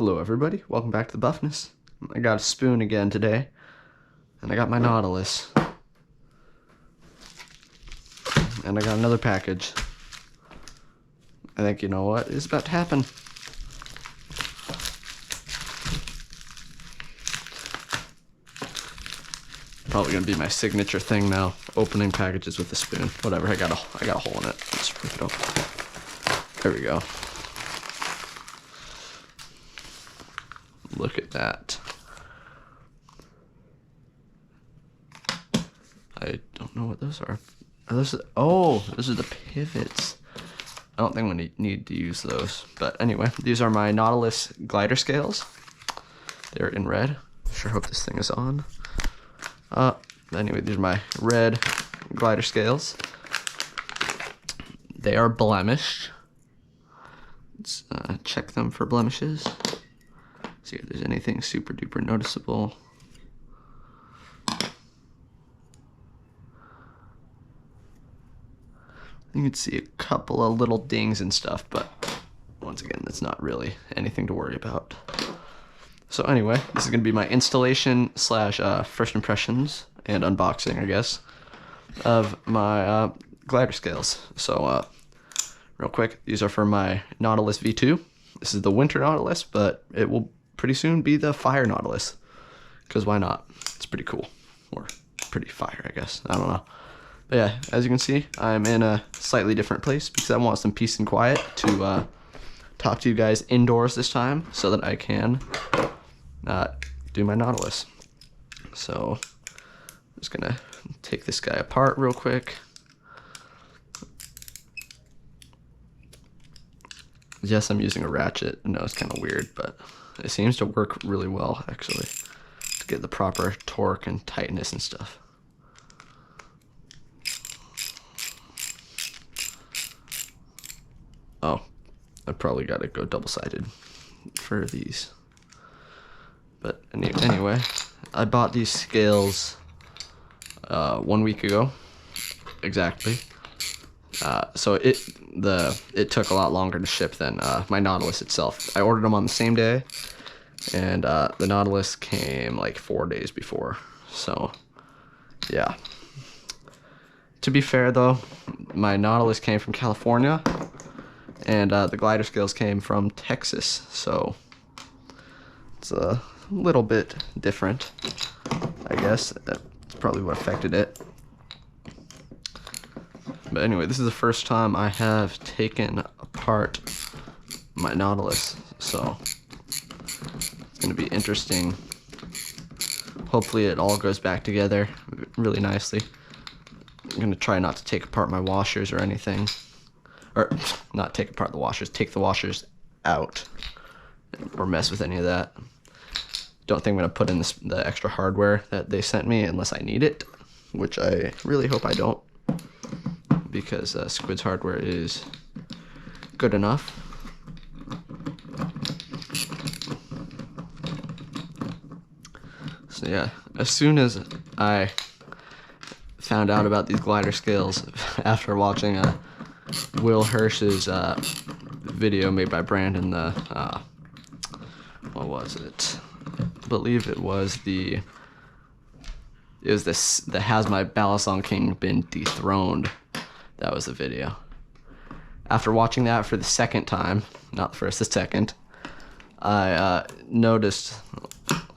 Hello everybody, welcome back to the Buffness. I got a spoon again today, and I got my Nautilus. And I got another package. I think you know what is about to happen. Probably gonna be my signature thing now, opening packages with a spoon. Whatever, I got a hole in it. Let's rip it open. There we go. Look at that. I don't know what those are. Are those, oh, those are the pivots. I don't think we need to use those. But anyway, these are my Nautilus glider scales. They're in red. Sure hope this thing is on. Anyway, these are my red glider scales. They are blemished. Let's check them for blemishes. See if there's anything super duper noticeable. You can see a couple of little dings and stuff, but once again, that's not really anything to worry about. So anyway, this is going to be my installation slash first impressions and unboxing, I guess, of my glider scales. So real quick, these are for my Nautilus V2. This is the winter Nautilus, but it will pretty soon be the fire Nautilus, because why not? It's pretty cool, or pretty fire, I guess. I don't know. But yeah, as you can see, I'm in a slightly different place because I want some peace and quiet to talk to you guys indoors this time, so that I can do my Nautilus. So I'm just gonna take this guy apart real quick. Yes, I'm using a ratchet. I know it's kind of weird, but it seems to work really well, actually, to get the proper torque and tightness and stuff. Oh, I probably got to go double-sided for these. But anyway, I bought these scales 1 week ago, exactly. So it took a lot longer to ship than my Nautilus itself. I ordered them on the same day, and the Nautilus came like 4 days before. So yeah. To be fair though, my Nautilus came from California, and the glider scales came from Texas. So it's a little bit different, I guess. That's probably what affected it. But anyway, this is the first time I have taken apart my Nautilus, so it's going to be interesting. Hopefully it all goes back together really nicely. I'm going to try not to take apart my washers or anything. Or, not take apart the washers, take the washers out or mess with any of that. Don't think I'm going to put in the extra hardware that they sent me unless I need it, which I really hope I don't, because Squid's hardware is good enough. So yeah, as soon as I found out about these glider scales after watching Will Hirsch's video made by Brandon, what was it? I believe it was the Has My Balisong King Been Dethroned? That was the video. After watching that for the second time, not the first, the second, I noticed,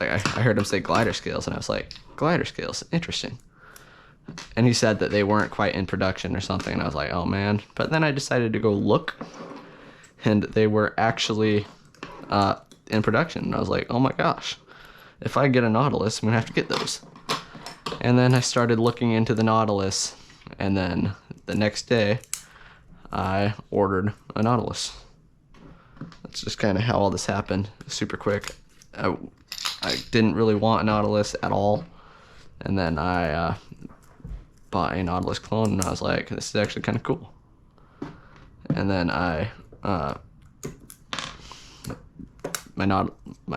like I heard him say glider scales, and I was like, glider scales, interesting. And he said that they weren't quite in production or something, and I was like, oh man. But then I decided to go look, and they were actually in production, and I was like, oh my gosh, if I get a Nautilus, I'm gonna have to get those. And then I started looking into the Nautilus, and then the next day I ordered a Nautilus. That's just kind of how all this happened, super quick. I didn't really want a Nautilus at all, and then I bought a Nautilus clone, and I was like, this is actually kind of cool. And then my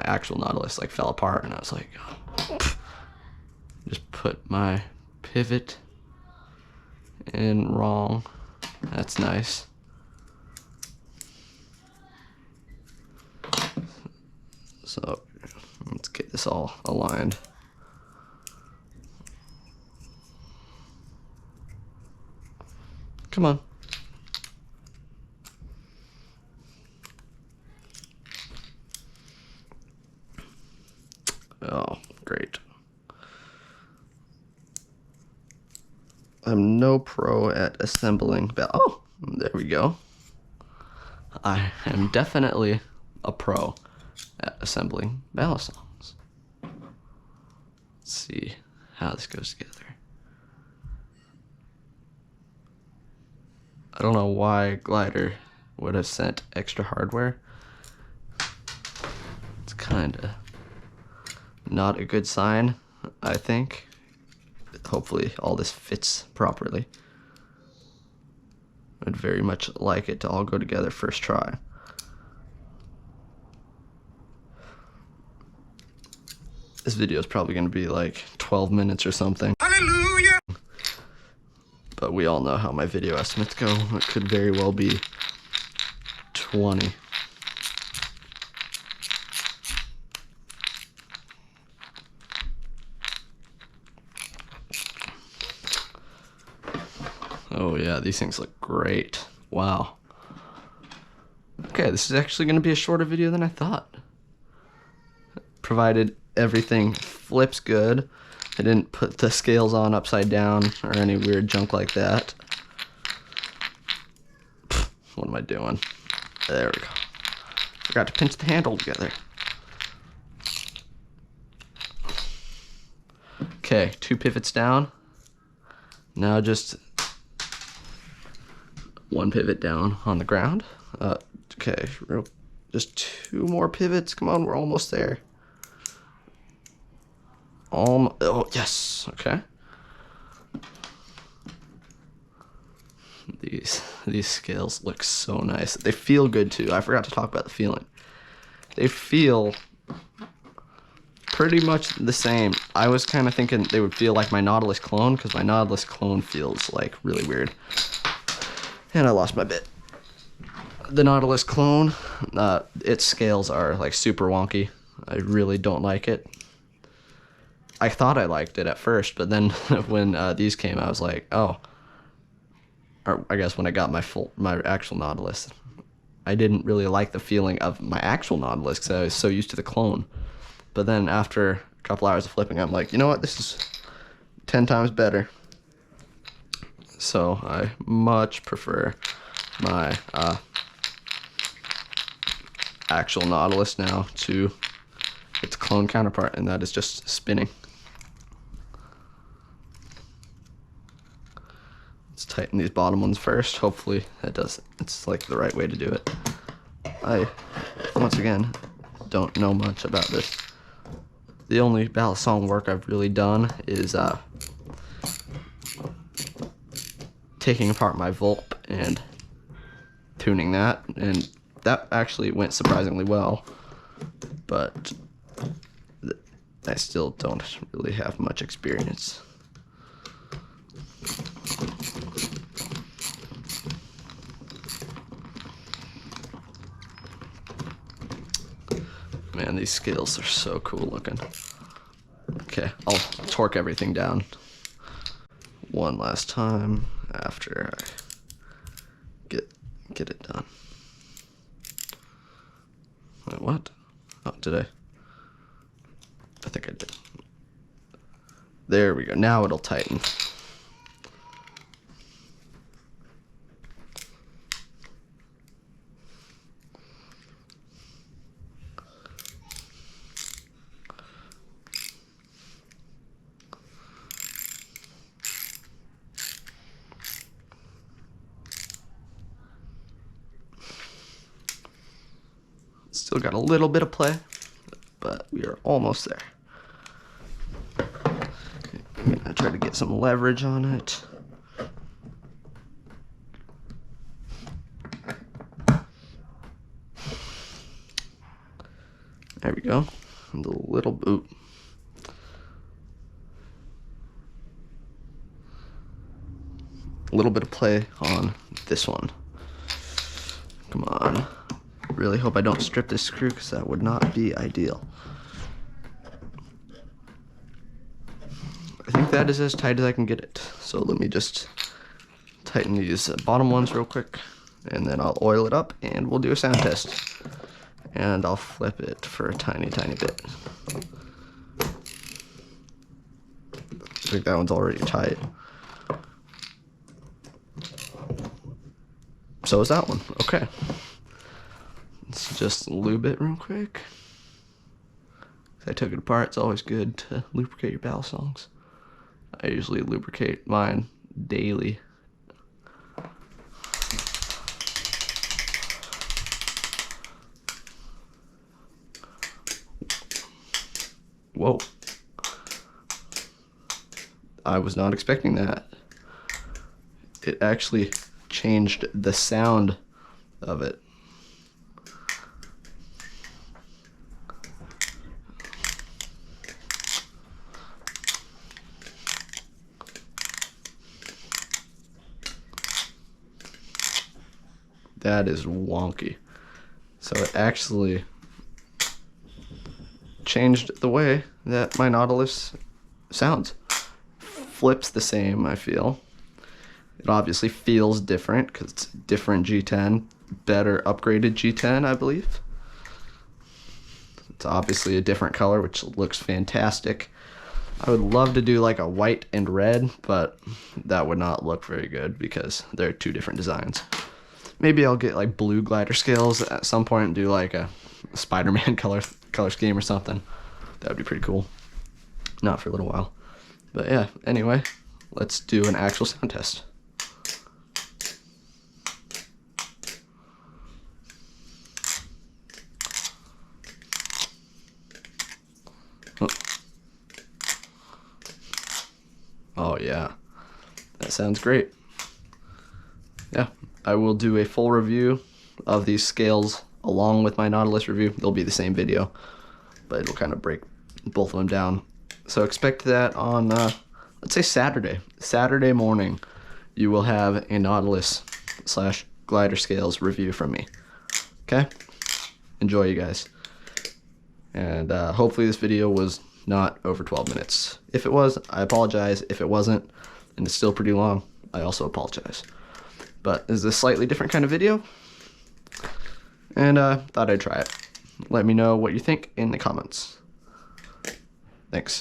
actual Nautilus like fell apart, and I was like, just put my pivot in wrong. That's nice. So let's get this all aligned. Come on. Oh, great. I'm no pro at assembling. Oh, there we go. I am definitely a pro at assembling balisongs. Let's see how this goes together. I don't know why Glidr would have sent extra hardware. It's kind of not a good sign, I think. Hopefully all this fits properly. I'd very much like it to all go together first try. This video is probably going to be like 12 minutes or something. Hallelujah! But we all know how my video estimates go. It could very well be 20. Oh yeah, these things look great. Wow. Okay, this is actually going to be a shorter video than I thought. Provided everything flips good. I didn't put the scales on upside down or any weird junk like that. What am I doing? There we go. Forgot to pinch the handle together. Okay, 2 pivots down. Now just 1 pivot down on the ground. Okay, just 2 more pivots. Come on, we're almost there. Oh, yes. Okay. These scales look so nice. They feel good too. I forgot to talk about the feeling. They feel pretty much the same. I was kind of thinking they would feel like my Nautilus clone, because my Nautilus clone feels like really weird. And I lost my bit. The Nautilus clone, its scales are like super wonky. I really don't like it. I thought I liked it at first, but then when these came, I was like, oh. Or I guess when I got my actual Nautilus, I didn't really like the feeling of my actual Nautilus because I was so used to the clone. But then after a couple hours of flipping, I'm like, you know what? This is 10 times better. So I much prefer my actual Nautilus now to its clone counterpart, and that is just spinning. Let's tighten these bottom ones first. Hopefully that does. It's like the right way to do it. I, once again, don't know much about this. The only Balisong work I've really done is taking apart my Vulp and tuning that, and that actually went surprisingly well, but I still don't really have much experience. Man, these scales are so cool looking. Okay, I'll torque everything down one last time after I get it done. Wait, what? Oh, did I? I think I did. There we go. Now it'll tighten. Still got a little bit of play, but we are almost there. I'm gonna try to get some leverage on it. There we go. And a little boot. A little bit of play on this one. Come on. really hope I don't strip this screw because that would not be ideal. I think that is as tight as I can get it. So let me just tighten these bottom ones real quick, and then I'll oil it up and we'll do a sound test. And I'll flip it for a tiny, tiny bit. I think that one's already tight. So is that one. Okay. Let's just lube it real quick. I took it apart. It's always good to lubricate your Balisongs. I usually lubricate mine daily. Whoa. I was not expecting that. It actually changed the sound of it. That is wonky. So it actually changed the way that my Nautilus sounds. Flips the same, I feel. It obviously feels different because it's different G10, better upgraded G10, I believe. It's obviously a different color, which looks fantastic. I would love to do like a white and red, but that would not look very good because they're two different designs. Maybe I'll get like blue glider scales at some point and do like a Spider-Man color scheme or something. That would be pretty cool. Not for a little while. But yeah, anyway, let's do an actual sound test. Oh yeah, that sounds great. Yeah, I will do a full review of these scales along with my Nautilus review. They'll be the same video, but it'll kind of break both of them down. So expect that on, let's say Saturday morning, you will have a Nautilus / glider scales review from me. Okay? Enjoy, you guys. And hopefully this video was not over 12 minutes. If it was, I apologize. If it wasn't, and it's still pretty long, I also apologize. But this is a slightly different kind of video, and thought I'd try it. Let me know what you think in the comments. Thanks.